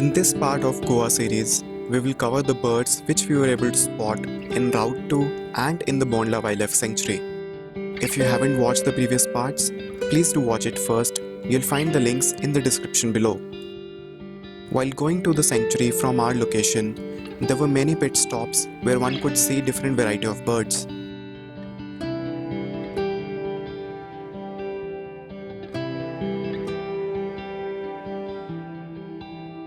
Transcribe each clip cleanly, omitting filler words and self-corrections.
In this part of Goa series, we will cover the birds which we were able to spot en route to and in the Bondla Wildlife Sanctuary. If you haven't watched the previous parts, please do watch it first. You'll find the links in the description below. While going to the sanctuary from our location, there were many pit stops where one could see different variety of birds.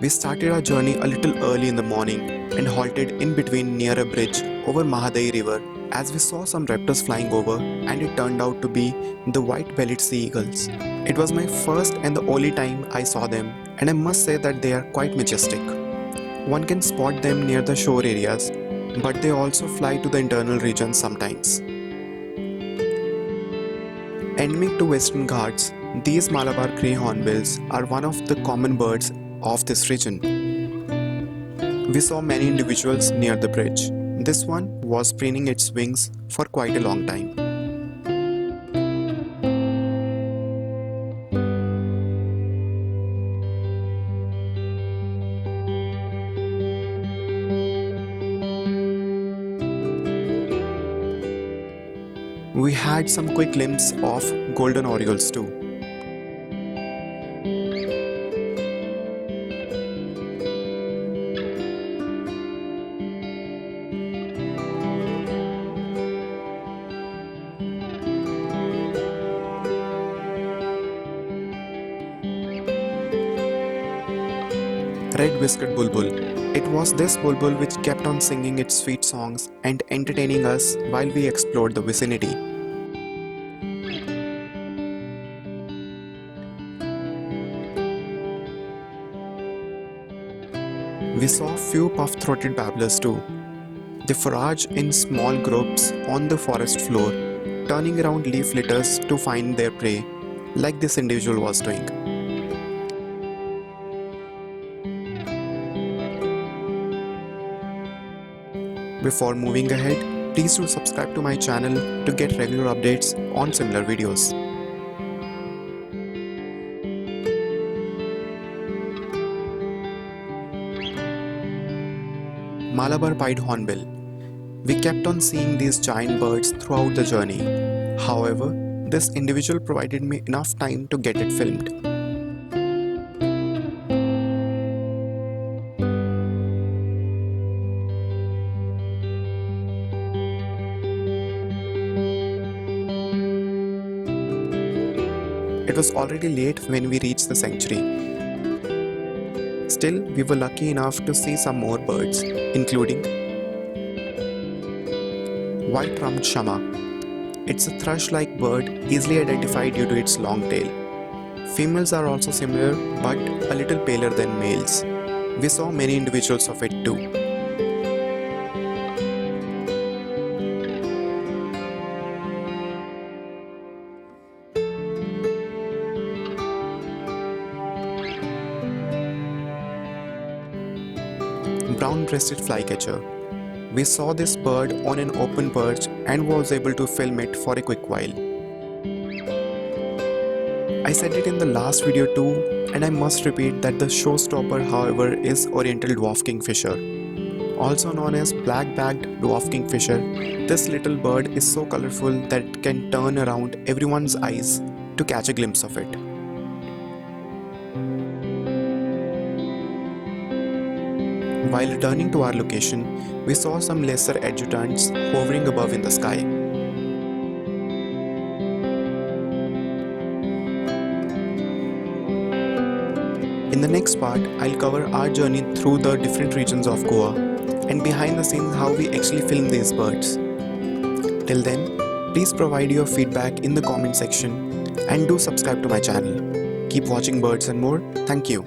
We started our journey a little early in the morning and halted in between near a bridge over Mahadai river as we saw some raptors flying over, and it turned out to be the white-bellied sea eagles. It was my first and the only time I saw them, and I must say that they are quite majestic. One can spot them near the shore areas, but they also fly to the internal regions sometimes. Endemic to Western Ghats, these Malabar grey hornbills are one of the common birds of this region. We saw many individuals near the bridge. This one was preening its wings for quite a long time. We had some quick glimpse of golden orioles too. Red Biscuit Bull. It was this bulbul which kept on singing its sweet songs and entertaining us while we explored the vicinity. We saw few puff-throated babblers too. They forage in small groups on the forest floor, turning around leaf litters to find their prey, like this individual was doing. Before moving ahead, please do subscribe to my channel to get regular updates on similar videos. Malabar pied hornbill. We kept on seeing these giant birds throughout the journey. However, this individual provided me enough time to get it filmed. It was already late when we reached the sanctuary. Still, we were lucky enough to see some more birds, including white-rumped shama. It's a thrush-like bird, easily identified due to its long tail. Females are also similar, but a little paler than males. We saw many individuals of it too. Brownbreasted Flycatcher. We saw this bird on an open perch and was able to film it for a quick while. I said it in the last video too, and I must repeat that the showstopper, however, is Oriental Dwarf Kingfisher. Also known as black-backed Dwarf Kingfisher, this little bird is so colorful that it can turn around everyone's eyes to catch a glimpse of it. While returning to our location, we saw some lesser adjutants hovering above in the sky. In the next part, I'll cover our journey through the different regions of Goa and behind the scenes how we actually film these birds. Till then, please provide your feedback in the comment section and do subscribe to my channel. Keep watching birds and more. Thank you.